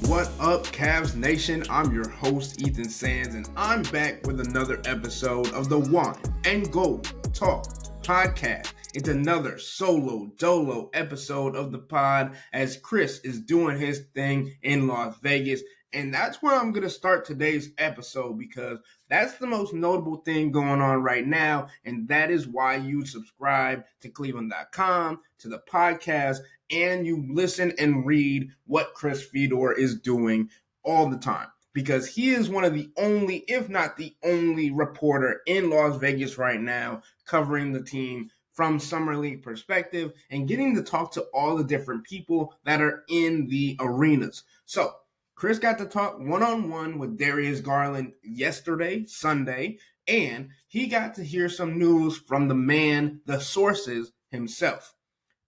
What up, Cavs Nation? I'm your host, Ethan Sands, and I'm back with another episode of the Wine and Gold Talk podcast. It's another solo dolo episode of the pod as Chris is doing his thing in Las Vegas. And that's where I'm going to start today's episode because that's the most notable thing going on right now. And that is why you subscribe to cleveland.com, to the podcast, and you listen and read what Chris Fedor is doing all the time. Because he is one of the only, if not the only reporter in Las Vegas right now covering the team from Summer League perspective and getting to talk to all the different people that are in the arenas. So Chris got to talk one-on-one with Darius Garland yesterday, Sunday, and he got to hear some news from the man, the sources himself.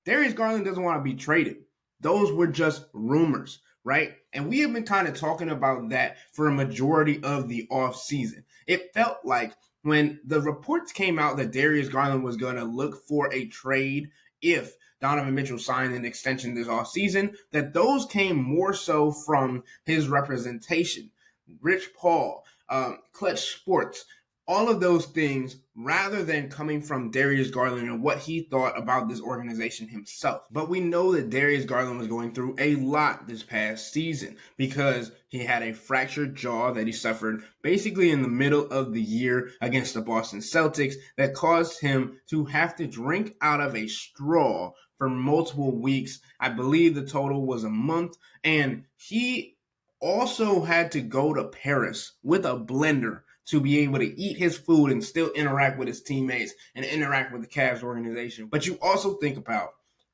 Darius Garland doesn't want to be traded. Those were just rumors, right? And we have been kind of talking about that for a majority of the offseason. It felt like when the reports came out that Darius Garland was going to look for a trade if Donovan Mitchell signed an extension this offseason, that those came more so from his representation. Rich Paul, Clutch Sports, all of those things, rather than coming from Darius Garland and what he thought about this organization himself. But we know that Darius Garland was going through a lot this past season because he had a fractured jaw that he suffered basically in the middle of the year against the Boston Celtics that caused him to have to drink out of a straw for multiple weeks. I believe the total was a month, and he also had to go to Paris with a blender to be able to eat his food and still interact with his teammates and interact with the Cavs organization. But you also think about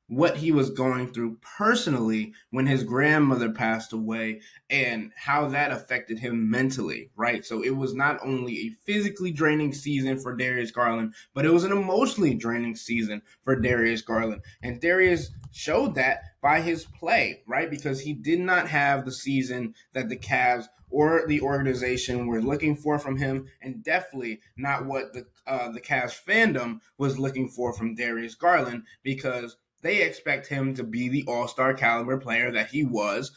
what he was going through personally when his grandmother passed away and how that affected him mentally, right? So it was not only a physically draining season for Darius Garland, but it was an emotionally draining season for Darius Garland. And Darius showed that by his play, right? Because he did not have the season that the Cavs or the organization were looking for from him, and definitely not what the Cavs fandom was looking for from Darius Garland, because they expect him to be the all-star caliber player that he was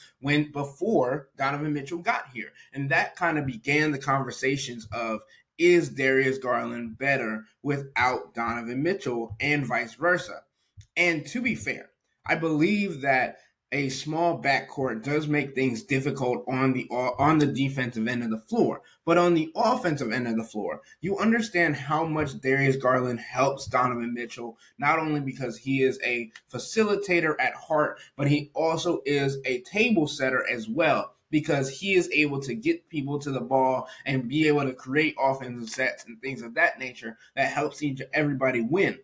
before Donovan Mitchell got here. And that kind of began the conversations of, is Darius Garland better without Donovan Mitchell and vice versa? And to be fair, I believe that a small backcourt does make things difficult on the defensive end of the floor. But on the offensive end of the floor, you understand how much Darius Garland helps Donovan Mitchell, not only because he is a facilitator at heart, but he also is a table setter as well, because he is able to get people to the ball and be able to create offensive sets and things of that nature that helps everybody win.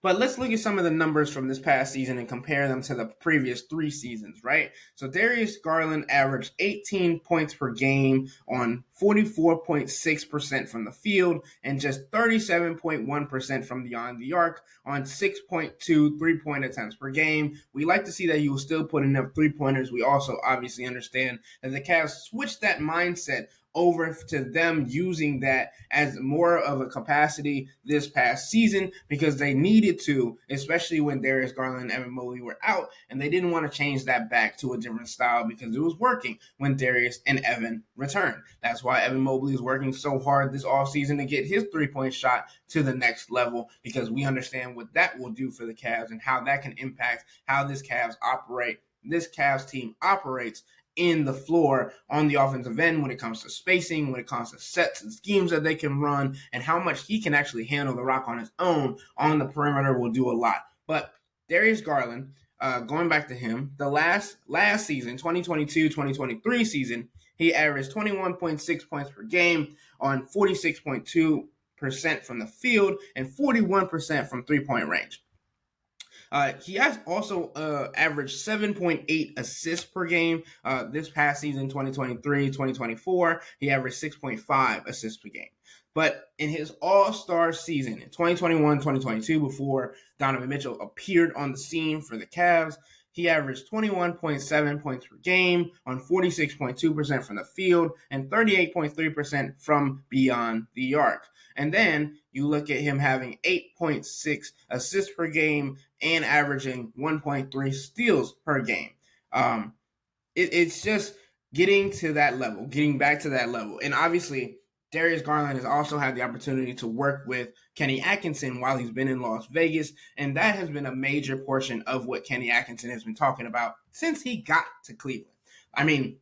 But let's look at some of the numbers from this past season and compare them to the previous 3 seasons, right? So Darius Garland averaged 18 points per game on 44.6% from the field and just 37.1% from beyond the arc on 6.2 three-point attempts per game. We like to see that he was still putting up three-pointers. We also obviously understand that the Cavs switched that mindset over to them using that as more of a capacity this past season because they needed to, especially when Darius Garland and Evan Mobley were out, and they didn't want to change that back to a different style because it was working when Darius and Evan returned. That's why Evan Mobley is working so hard this offseason to get his three-point shot to the next level, because we understand what that will do for the Cavs and how that can impact how this Cavs team operates in the floor on the offensive end when it comes to spacing, when it comes to sets and schemes that they can run, and how much he can actually handle the rock on his own on the perimeter will do a lot. But Darius Garland, going back to him, the last season, 2022-2023 season, he averaged 21.6 points per game on 46.2% from the field and 41% from three-point range. He has also averaged 7.8 assists per game. This past season, 2023-2024, he averaged 6.5 assists per game. But in his all-star season in 2021-2022, before Donovan Mitchell appeared on the scene for the Cavs, he averaged 21.7 points per game on 46.2% from the field and 38.3% from beyond the arc. And then you look at him having 8.6 assists per game and averaging 1.3 steals per game. it's just getting to that level, getting back to that level. And obviously, Darius Garland has also had the opportunity to work with Kenny Atkinson while he's been in Las Vegas. And that has been a major portion of what Kenny Atkinson has been talking about since he got to Cleveland. I mean,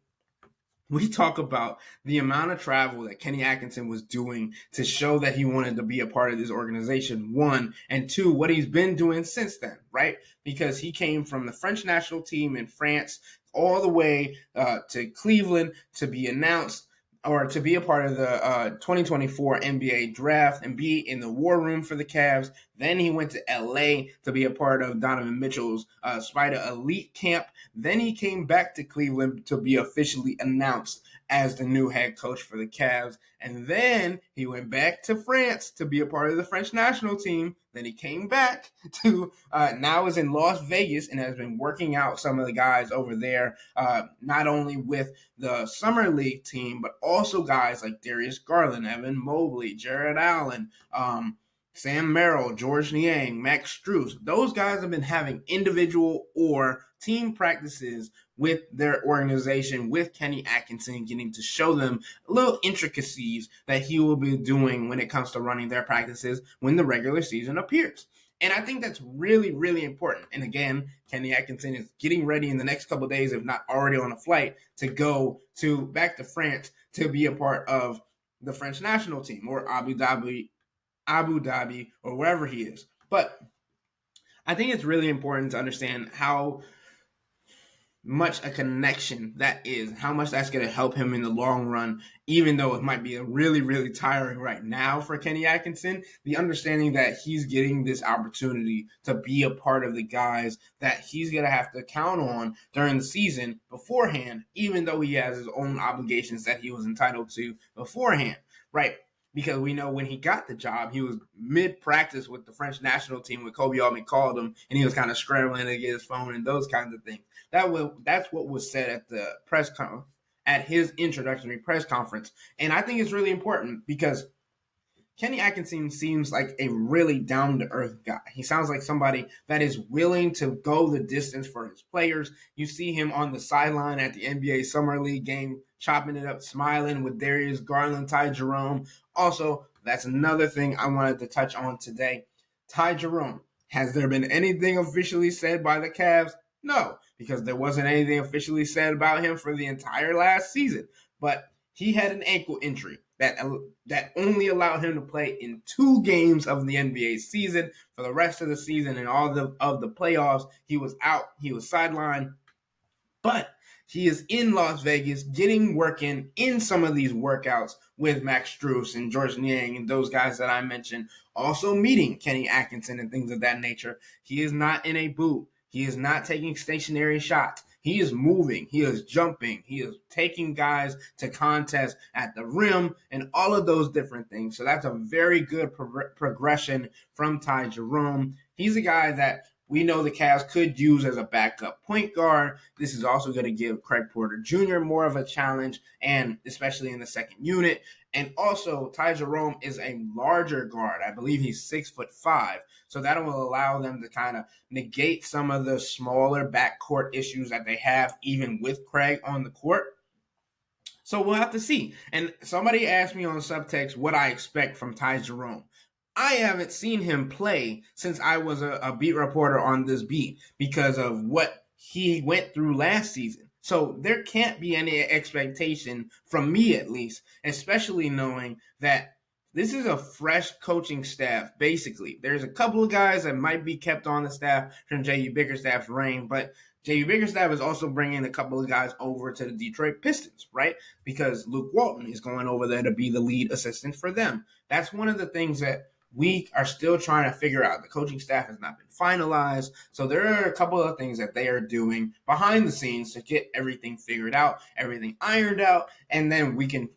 we talk about the amount of travel that Kenny Atkinson was doing to show that he wanted to be a part of this organization, one, and two, what he's been doing since then, right? Because he came from the French national team in France all the way to Cleveland to be announced or to be a part of the 2024 NBA draft and be in the war room for the Cavs. Then he went to LA to be a part of Donovan Mitchell's Spider Elite Camp. Then he came back to Cleveland to be officially announced as the new head coach for the Cavs. And then he went back to France to be a part of the French national team. Then he came back to now is in Las Vegas and has been working out some of the guys over there, not only with the Summer League team, but also guys like Darius Garland, Evan Mobley, Jared Allen, Sam Merrill, George Niang, Max Strus. Those guys have been having individual or team practices with their organization, with Kenny Atkinson, getting to show them little intricacies that he will be doing when it comes to running their practices when the regular season appears. And I think that's really, really important. And again, Kenny Atkinson is getting ready in the next couple of days, if not already on a flight, to go back to France to be a part of the French national team or Abu Dhabi or wherever he is. But I think it's really important to understand how much a connection that is, how much that's going to help him in the long run, even though it might be a really, really tiring right now for Kenny Atkinson. The understanding that he's getting this opportunity to be a part of the guys that he's going to have to count on during the season beforehand, even though he has his own obligations that he was entitled to beforehand, right? Because we know when he got the job, he was mid-practice with the French national team when Kobe Altman called him, and he was kind of scrambling to get his phone and those kinds of things. That's what was said at the at his introductory press conference. And I think it's really important because Kenny Atkinson seems like a really down-to-earth guy. He sounds like somebody that is willing to go the distance for his players. You see him on the sideline at the NBA Summer League game, chopping it up, smiling with Darius Garland, Ty Jerome. Also, that's another thing I wanted to touch on today. Ty Jerome. Has there been anything officially said by the Cavs? No, because there wasn't anything officially said about him for the entire last season. But he had an ankle injury that only allowed him to play in 2 games of the NBA season. For the rest of the season and all of the playoffs, he was out. He was sidelined. But he is in Las Vegas working in some of these workouts with Max Strus and George Niang and those guys that I mentioned. Also meeting Kenny Atkinson and things of that nature. He is not in a booth. He is not taking stationary shots. He is moving. He is jumping. He is taking guys to contests at the rim and all of those different things. So that's a very good progression from Ty Jerome. He's a guy that we know the Cavs could use as a backup point guard. This is also going to give Craig Porter Jr. more of a challenge, and especially in the second unit. And also, Ty Jerome is a larger guard. I believe he's 6'5". So that will allow them to kind of negate some of the smaller backcourt issues that they have, even with Craig on the court. So we'll have to see. And somebody asked me on subtext what I expect from Ty Jerome. I haven't seen him play since I was a beat reporter on this beat because of what he went through last season. So there can't be any expectation from me, at least, especially knowing that this is a fresh coaching staff, basically. There's a couple of guys that might be kept on the staff from J.U. Bickerstaff's reign, but J.U. Bickerstaff is also bringing a couple of guys over to the Detroit Pistons, right? Because Luke Walton is going over there to be the lead assistant for them. That's one of the things that we are still trying to figure out. The coaching staff has not been finalized. So there are a couple of things that they are doing behind the scenes to get everything figured out, everything ironed out, and then we can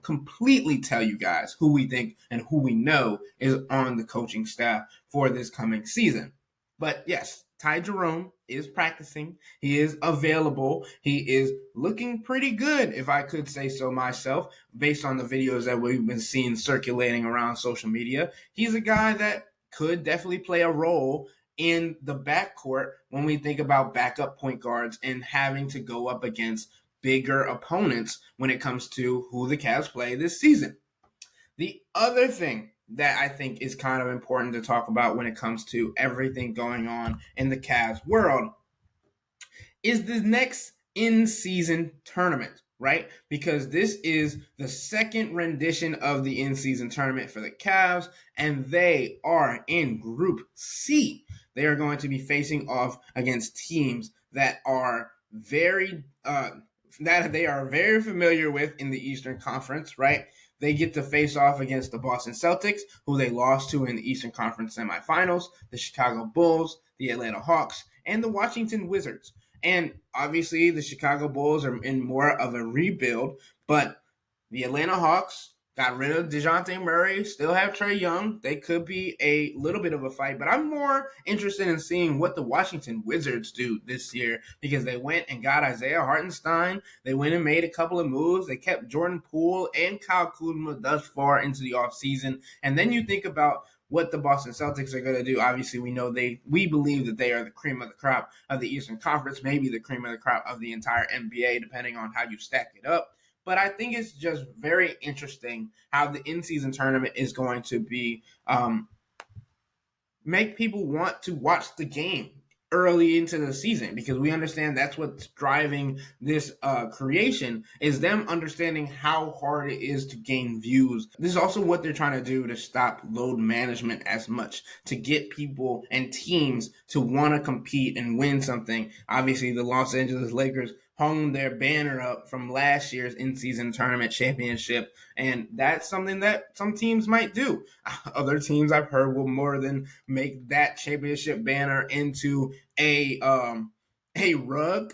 completely tell you guys who we think and who we know is on the coaching staff for this coming season. But yes, Ty Jerome is practicing. He is available. He is looking pretty good, if I could say so myself, based on the videos that we've been seeing circulating around social media. He's a guy that could definitely play a role in the backcourt when we think about backup point guards and having to go up against bigger opponents when it comes to who the Cavs play this season. The other thing that I think is kind of important to talk about when it comes to everything going on in the Cavs world is the next in-season tournament, right? Because this is the second rendition of the in-season tournament for the Cavs, and they are in Group C. They are going to be facing off against teams that are very familiar with in the Eastern Conference, right? They get to face off against the Boston Celtics, who they lost to in the Eastern Conference semifinals, the Chicago Bulls, the Atlanta Hawks, and the Washington Wizards. And obviously, the Chicago Bulls are in more of a rebuild, but the Atlanta Hawks got rid of DeJounte Murray, still have Trae Young. They could be a little bit of a fight, but I'm more interested in seeing what the Washington Wizards do this year because they went and got Isaiah Hartenstein. They went and made a couple of moves. They kept Jordan Poole and Kyle Kuzma thus far into the offseason. And then you think about what the Boston Celtics are going to do. Obviously, we believe that they are the cream of the crop of the Eastern Conference, maybe the cream of the crop of the entire NBA, depending on how you stack it up. But I think it's just very interesting how the in-season tournament is going to be make people want to watch the game early into the season because we understand that's what's driving this creation is them understanding how hard it is to gain views. This is also what they're trying to do to stop load management as much, to get people and teams to want to compete and win something. Obviously, the Los Angeles Lakers hung their banner up from last year's in-season tournament championship, and that's something that some teams might do. Other teams I've heard will more than make that championship banner into a rug.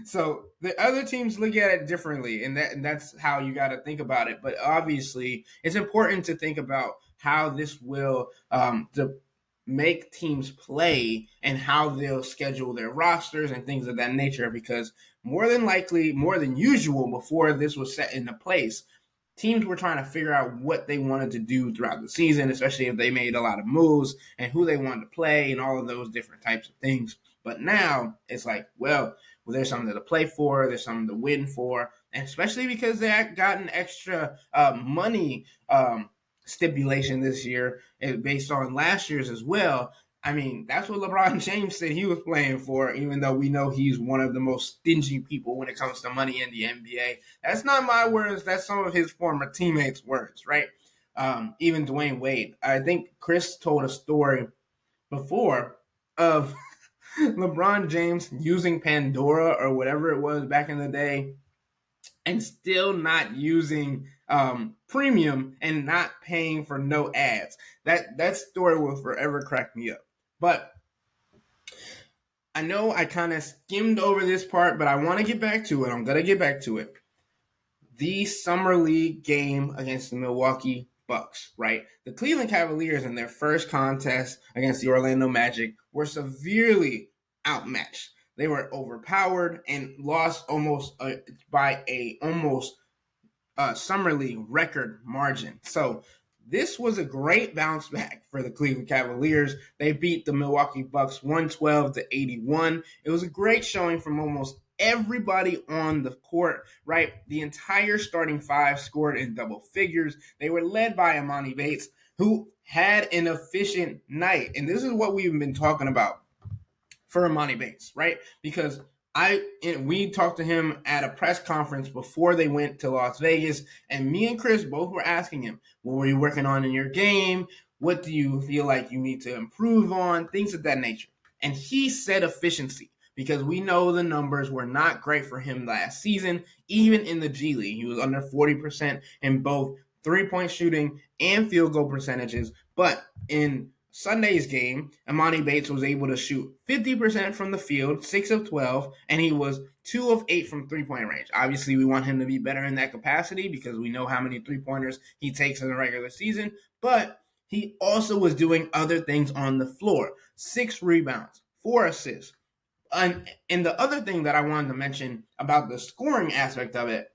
So the other teams look at it differently, and that's how you got to think about it. But obviously, it's important to think about how this will make teams play and how they'll schedule their rosters and things of that nature, because more than likely, more than usual, before this was set into place, teams were trying to figure out what they wanted to do throughout the season, especially if they made a lot of moves and who they wanted to play and all of those different types of things. But now it's like, well, there's something to play for, there's something to win for, and especially because they got an extra money stipulation this year based on last year's as well. I mean, that's what LeBron James said he was playing for, even though we know he's one of the most stingy people when it comes to money in the NBA. That's not my words. That's some of his former teammates' words, right? Even Dwayne Wade. I think Chris told a story before of LeBron James using Pandora or whatever it was back in the day and still not using premium and not paying for no ads. That story will forever crack me up. But I know I kind of skimmed over this part, but I want to get back to it. I'm going to get back to it. The Summer League game against the Milwaukee Bucks, right? The Cleveland Cavaliers in their first contest against the Orlando Magic were severely outmatched. They were overpowered and lost almost by a Summer League record margin. So this was a great bounce back for the Cleveland Cavaliers. They beat the Milwaukee Bucks 112-81. It was a great showing from almost everybody on the court, right? The entire starting five scored in double figures. They were led by Emoni Bates, who had an efficient night. And this is what we've been talking about for Emoni Bates, right? Because we talked to him at a press conference before they went to Las Vegas, and me and Chris both were asking him, what were you working on in your game? What do you feel like you need to improve on? Things of that nature. And he said efficiency, because we know the numbers were not great for him last season, even in the G League. He was under 40% in both three-point shooting and field goal percentages, but in Sunday's game, Emoni Bates was able to shoot 50% from the field, 6 of 12, and he was 2 of 8 from three-point range. Obviously, we want him to be better in that capacity because we know how many three-pointers he takes in the regular season, but he also was doing other things on the floor. 6 rebounds, 4 assists. And the other thing that I wanted to mention about the scoring aspect of it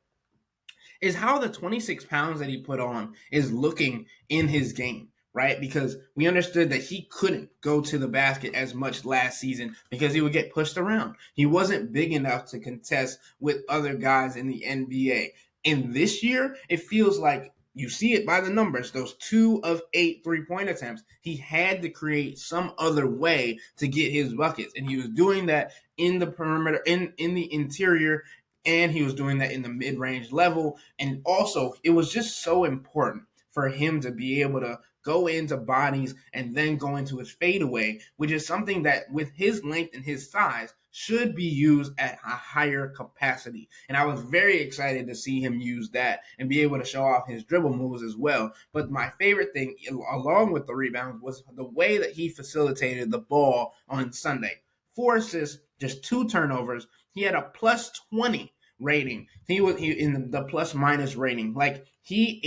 is how the 26 pounds that he put on is looking in his game. right? Because we understood that he couldn't go to the basket as much last season because he would get pushed around. He wasn't big enough to contest with other guys in the NBA. And this year, it feels like you see it by the numbers, those 2 of 8 3-point attempts. He had to create some other way to get his buckets. And he was doing that in the perimeter, in the interior, and he was doing that in the mid-range level. And also, it was just so important for him to be able to go into bodies and then go into his fadeaway, which is something that with his length and his size should be used at a higher capacity. And I was very excited to see him use that and be able to show off his dribble moves as well. But my favorite thing, along with the rebounds, was the way that he facilitated the ball on Sunday. 4 assists, just 2 turnovers. He had a plus 20 rating. He was in the plus minus rating. Like he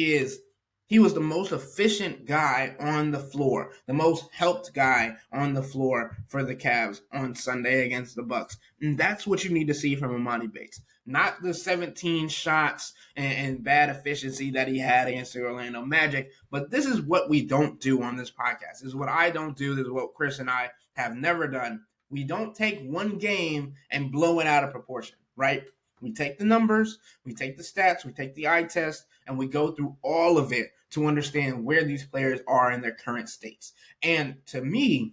was the most efficient guy on the floor, the most helped guy on the floor for the Cavs on Sunday against the Bucks. And that's what you need to see from Emoni Bates. Not the 17 shots and bad efficiency that he had against the Orlando Magic, but this is what we don't do on this podcast. This is what I don't do. This is what Chris and I have never done. We don't take one game and blow it out of proportion, right? We take the numbers, we take the stats, we take the eye test, and we go through all of it to understand where these players are in their current states. And to me,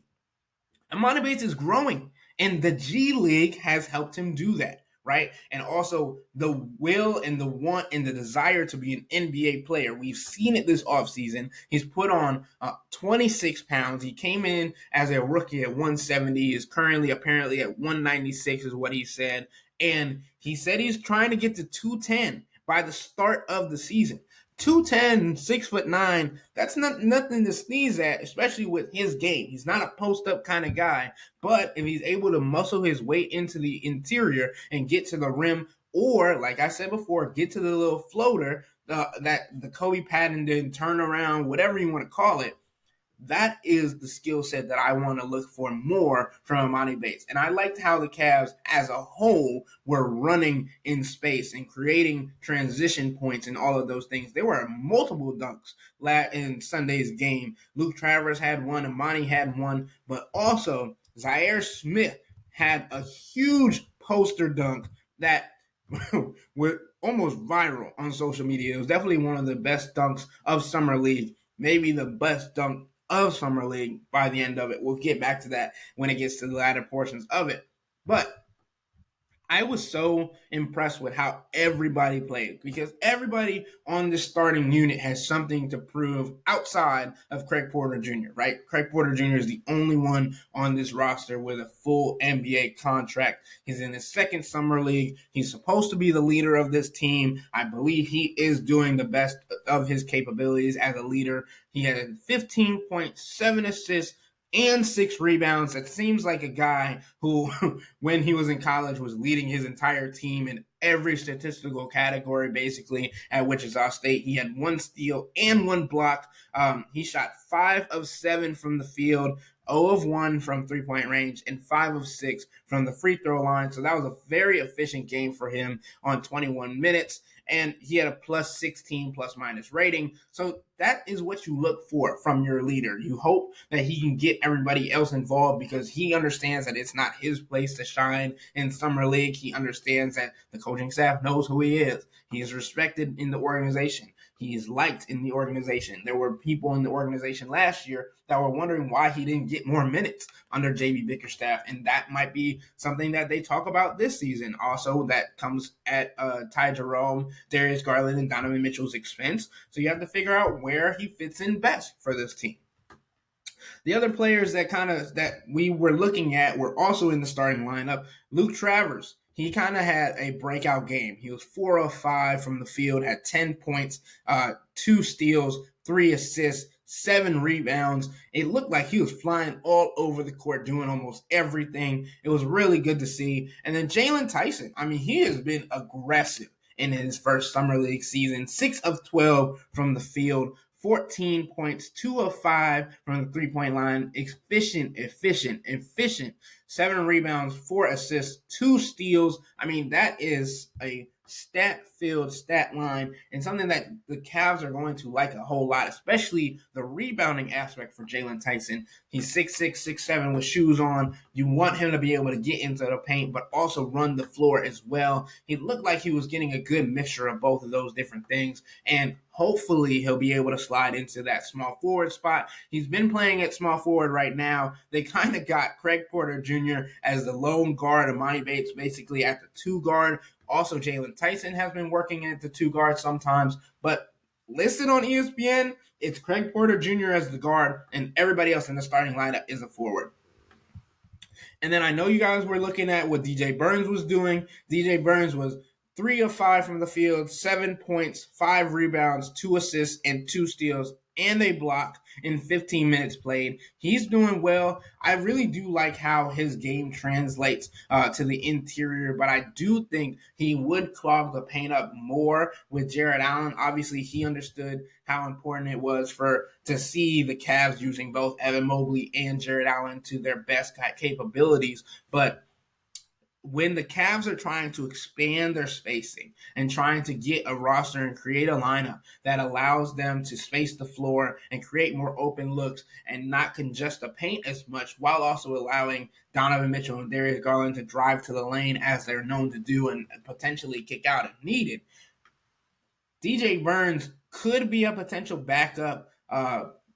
Emoni Bates is growing, and the G League has helped him do that, right? And also the will and the want and the desire to be an NBA player. We've seen it this offseason. He's put on 26 pounds. He came in as a rookie at 170, is currently apparently at 196 is what he said. And he said he's trying to get to 210 by the start of the season. 210, 6'9", that's nothing to sneeze at, especially with his game. He's not a post-up kind of guy, but if he's able to muscle his way into the interior and get to the rim, or, like I said before, get to the little floater, that the Kobe patented turnaround, whatever you want to call it, that is the skill set that I want to look for more from Emoni Bates. And I liked how the Cavs as a whole were running in space and creating transition points and all of those things. There were multiple dunks in Sunday's game. Luke Travers had one, Emoni had one, but also Zaire Smith had a huge poster dunk that were almost viral on social media. It was definitely one of the best dunks of Summer League, maybe the best dunk of Summer League by the end of it. We'll get back to that when it gets to the latter portions of it. But I was so impressed with how everybody played, because everybody on this starting unit has something to prove outside of Craig Porter Jr., right? Craig Porter Jr. is the only one on this roster with a full NBA contract. He's in his second summer league. He's supposed to be the leader of this team. I believe he is doing the best of his capabilities as a leader. He had 15.7 assists and 6 rebounds. That seems like a guy who, when he was in college, was leading his entire team in every statistical category, basically, at Wichita State. He had 1 steal and 1 block. He shot 5 of 7 from the field, 0 of 1 from three-point range, and 5 of 6 from the free throw line. So that was a very efficient game for him on 21 minutes. And he had a plus 16 plus minus rating. So that is what you look for from your leader. You hope that he can get everybody else involved, because he understands that it's not his place to shine in Summer League. He understands that the coaching staff knows who he is. He is respected in the organization. He is liked in the organization. There were people in the organization last year that were wondering why he didn't get more minutes under JB Bickerstaff, and that might be something that they talk about this season. Also, that comes at Ty Jerome, Darius Garland, and Donovan Mitchell's expense. So you have to figure out where he fits in best for this team. The other players that we were looking at were also in the starting lineup. Luke Travers, he kind of had a breakout game. He was 4 of 5 from the field, had 10 points, 2 steals, 3 assists, 7 rebounds. It looked like he was flying all over the court, doing almost everything. It was really good to see. And then Jalen Tyson, I mean, he has been aggressive in his first Summer League season. 6 of 12 from the field, 14 points, 2 of 5 from the three-point line. Efficient. 7 rebounds, 4 assists, 2 steals. I mean, that is a stat-filled stat line, and something that the Cavs are going to like a whole lot, especially the rebounding aspect for Jalen Tyson. He's 6'6", 6'7", with shoes on. You want him to be able to get into the paint, but also run the floor as well. He looked like he was getting a good mixture of both of those different things, and hopefully he'll be able to slide into that small forward spot. He's been playing at small forward right now. They kind of got Craig Porter Jr. as the lone guard, Amani Bates basically at the 2 guard. Also, Jalen Tyson has been working at the 2 guard sometimes, but listed on ESPN, it's Craig Porter Jr. as the guard, and everybody else in the starting lineup is a forward. And then I know you guys were looking at what DJ Burns was doing. DJ Burns was 3 of 5 from the field, 7 points, 5 rebounds, 2 assists, and 2 steals, and a block in 15 minutes played. He's doing well. I really do like how his game translates to the interior, but I do think he would clog the paint up more with Jarrett Allen. Obviously, he understood how important it was to see the Cavs using both Evan Mobley and Jarrett Allen to their best capabilities, but when the Cavs are trying to expand their spacing and trying to get a roster and create a lineup that allows them to space the floor and create more open looks and not congest the paint as much, while also allowing Donovan Mitchell and Darius Garland to drive to the lane as they're known to do and potentially kick out if needed, DJ Burns could be a potential backup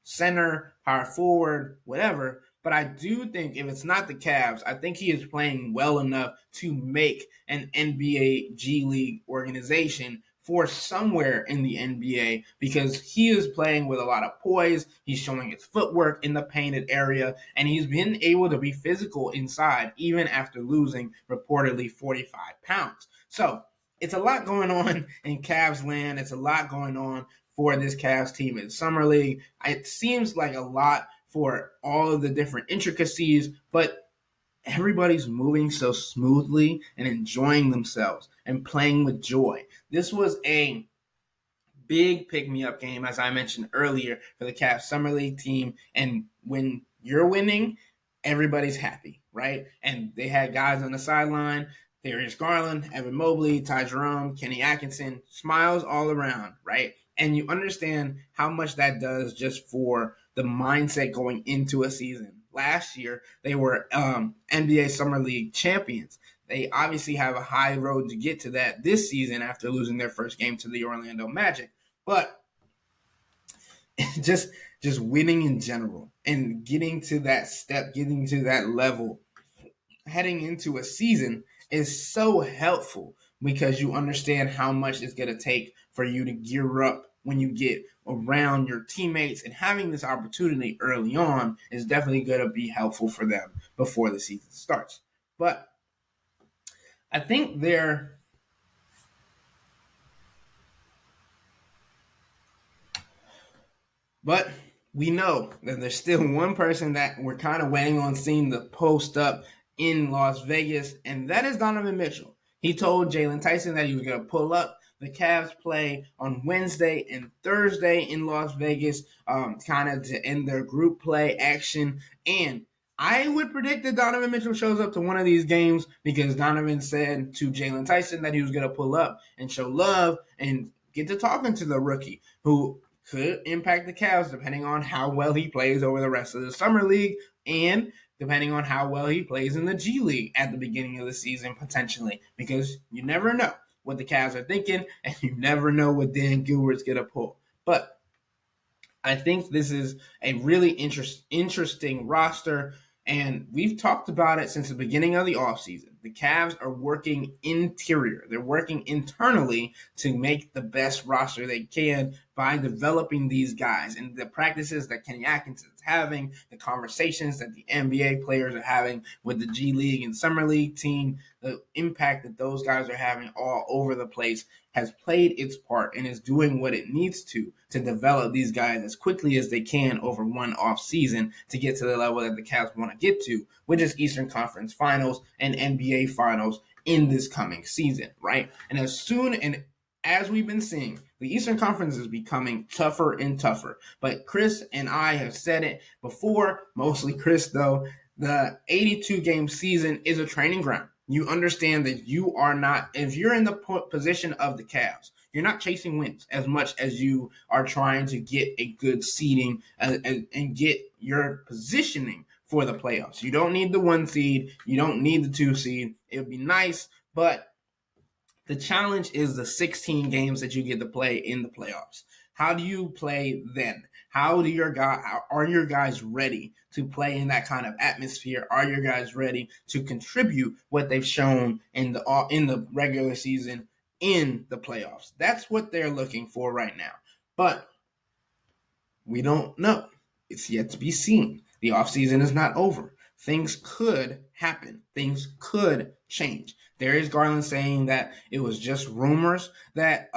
center, power forward, whatever. But I do think if it's not the Cavs, I think he is playing well enough to make an NBA G League organization for somewhere in the NBA, because he is playing with a lot of poise. He's showing his footwork in the painted area, and he's been able to be physical inside even after losing reportedly 45 pounds. So it's a lot going on in Cavs land. It's a lot going on for this Cavs team in Summer League. It seems like a lot for all of the different intricacies, but everybody's moving so smoothly and enjoying themselves and playing with joy. This was a big pick-me-up game, as I mentioned earlier, for the Cavs Summer League team. And when you're winning, everybody's happy, right? And they had guys on the sideline, Darius Garland, Evan Mobley, Ty Jerome, Kenny Atkinson, smiles all around, right? And you understand how much that does just for the mindset going into a season. Last year, they were NBA Summer League champions. They obviously have a high road to get to that this season after losing their first game to the Orlando Magic. But just winning in general and getting to that step, getting to that level, heading into a season is so helpful, because you understand how much it's going to take for you to gear up when you get around your teammates, and having this opportunity early on is definitely going to be helpful for them before the season starts. But I think But we know that there's still one person that we're kind of waiting on seeing the post up in Las Vegas, and that is Donovan Mitchell. He told Jalen Tyson that he was going to pull up. The Cavs play on Wednesday and Thursday in Las Vegas, kind of to end their group play action. And I would predict that Donovan Mitchell shows up to one of these games, because Donovan said to Jalen Tyson that he was going to pull up and show love and get to talking to the rookie, who could impact the Cavs depending on how well he plays over the rest of the Summer League, and depending on how well he plays in the G League at the beginning of the season, potentially, because you never know what the Cavs are thinking, and you never know what Dan Gilbert's going to pull. But I think this is a really interesting roster, and we've talked about it since the beginning of the offseason. The Cavs are working interior. They're working internally to make the best roster they can by developing these guys, and the practices that Kenny Atkinson is having, the conversations that the NBA players are having with the G League and Summer League team, the impact that those guys are having all over the place has played its part and is doing what it needs to develop these guys as quickly as they can over one off season to get to the level that the Cavs want to get to, which is Eastern Conference Finals and NBA Finals in this coming season, right? And as we've been seeing, the Eastern Conference is becoming tougher and tougher. But Chris and I have said it before, mostly Chris though, the 82-game season is a training ground. You understand that you are not, if you're in the position of the Cavs, you're not chasing wins as much as you are trying to get a good seeding and get your positioning for the playoffs. You don't need the 1 seed. You don't need the 2 seed. It would be nice, but the challenge is the 16 games that you get to play in the playoffs. How do you play then? How do are your guys ready to play in that kind of atmosphere? Are your guys ready to contribute what they've shown in the regular season in the playoffs? That's what they're looking for right now. But we don't know. It's yet to be seen. The offseason is not over. Things could happen. Things could change. Darius Garland saying that it was just rumors that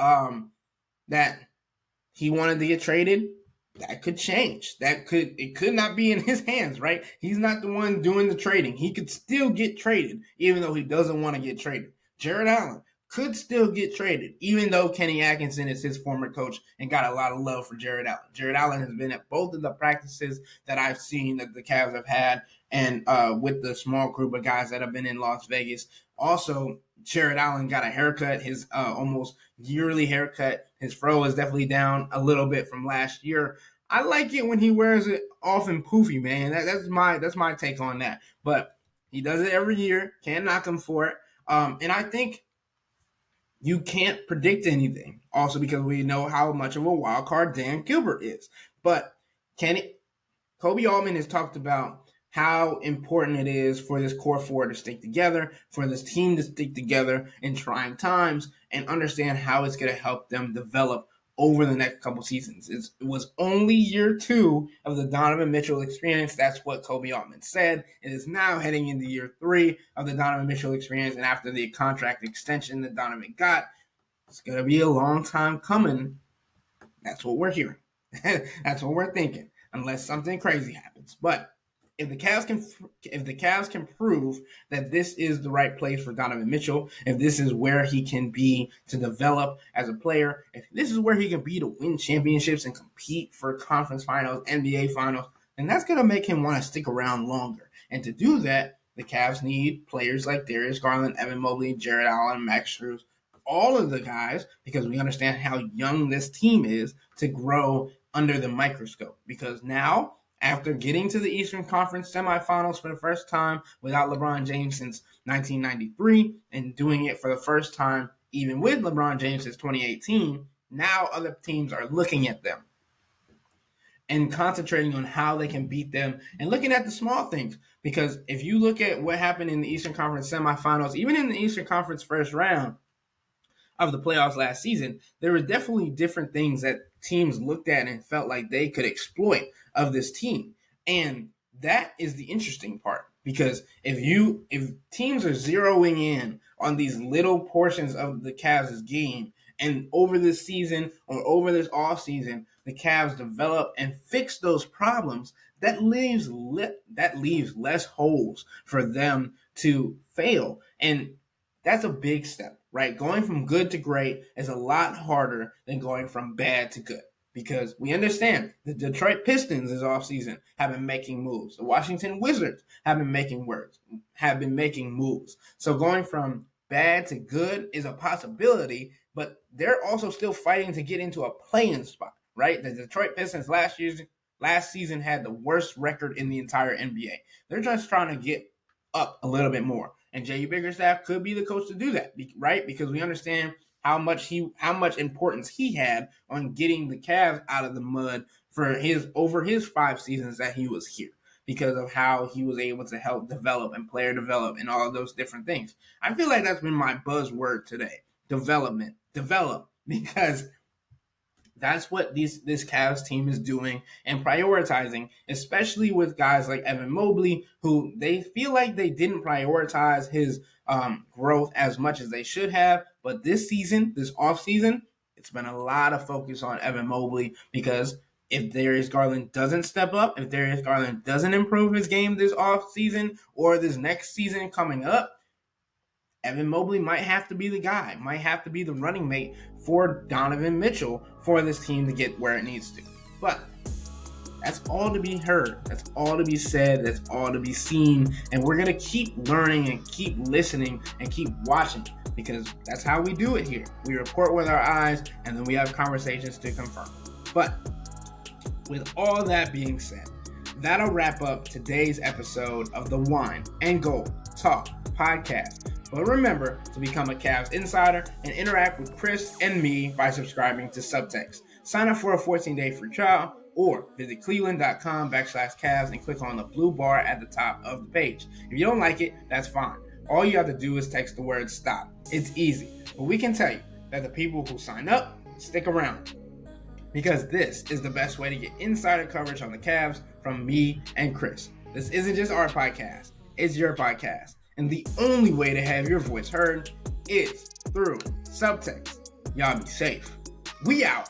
he wanted to get traded. That could change. It could not be in his hands, right? He's not the one doing the trading. He could still get traded, even though he doesn't want to get traded. Jarrett Allen could still get traded, even though Kenny Atkinson is his former coach and got a lot of love for Jarrett Allen. Jarrett Allen has been at both of the practices that I've seen that the Cavs have had, and with the small group of guys that have been in Las Vegas. Also, Jarrett Allen got a haircut, his almost yearly haircut. His fro is definitely down a little bit from last year. I like it when he wears it off and poofy, man. That's my take on that. But he does it every year. Can't knock him for it. And I think you can't predict anything. Also, because we know how much of a wild card Dan Gilbert is. But Kobe Altman has talked about how important it is for this core four to stick together, for this team to stick together in trying times, and understand how it's going to help them develop over the next couple seasons. It was only year 2 of the Donovan Mitchell experience. That's what Kobe Altman said. It is now heading into year 3 of the Donovan Mitchell experience, and after the contract extension that Donovan got, it's going to be a long time coming. That's what we're hearing. That's what we're thinking, unless something crazy happens. But if the Cavs can prove that this is the right place for Donovan Mitchell, if this is where he can be to develop as a player, if this is where he can be to win championships and compete for conference finals, NBA finals, then that's going to make him want to stick around longer. And to do that, the Cavs need players like Darius Garland, Evan Mobley, Jarrett Allen, Max Strus, all of the guys, because we understand how young this team is, to grow under the microscope. Because now, after getting to the Eastern Conference semifinals for the first time without LeBron James since 1993 and doing it for the first time even with LeBron James since 2018, now other teams are looking at them and concentrating on how they can beat them and looking at the small things. Because if you look at what happened in the Eastern Conference semifinals, even in the Eastern Conference first round of the playoffs last season, there were definitely different things that teams looked at and felt like they could exploit of this team. And that is the interesting part, because if teams are zeroing in on these little portions of the Cavs' game, and over this season or over this off season, the Cavs develop and fix those problems, that leaves less holes for them to fail. And that's a big step, right? Going from good to great is a lot harder than going from bad to good, because we understand the Detroit Pistons this offseason have been making moves. The Washington Wizards have been making moves. So going from bad to good is a possibility, but they're also still fighting to get into a play-in spot, right? The Detroit Pistons last season had the worst record in the entire NBA. They're just trying to get up a little bit more. And J.U. Bickerstaff could be the coach to do that, right? Because we understand how much importance he had on getting the Cavs out of the mud over his 5 seasons that he was here, because of how he was able to help develop and player develop and all of those different things. I feel like that's been my buzzword today. Develop, because that's what this Cavs team is doing and prioritizing, especially with guys like Evan Mobley, who they feel like they didn't prioritize his growth as much as they should have. But this offseason, it's been a lot of focus on Evan Mobley, because if Darius Garland doesn't step up, if Darius Garland doesn't improve his game this offseason or this next season coming up, Evan Mobley might have to be the guy, might have to be the running mate for Donovan Mitchell for this team to get where it needs to. But That's all to be heard. That's all to be said. That's all to be seen. And we're going to keep learning and keep listening and keep watching, because that's how we do it here. We report with our eyes, and then we have conversations to confirm. But with all that being said, that'll wrap up today's episode of the Wine and Gold Talk podcast. But remember to become a Cavs insider and interact with Chris and me by subscribing to Subtext. Sign up for a 14-day free trial or visit cleveland.com/Cavs and click on the blue bar at the top of the page. If you don't like it, that's fine. All you have to do is text the word STOP. It's easy. But we can tell you that the people who sign up stick around, because this is the best way to get insider coverage on the Cavs from me and Chris. This isn't just our podcast, it's your podcast. And the only way to have your voice heard is through Subtext. Y'all be safe. We out.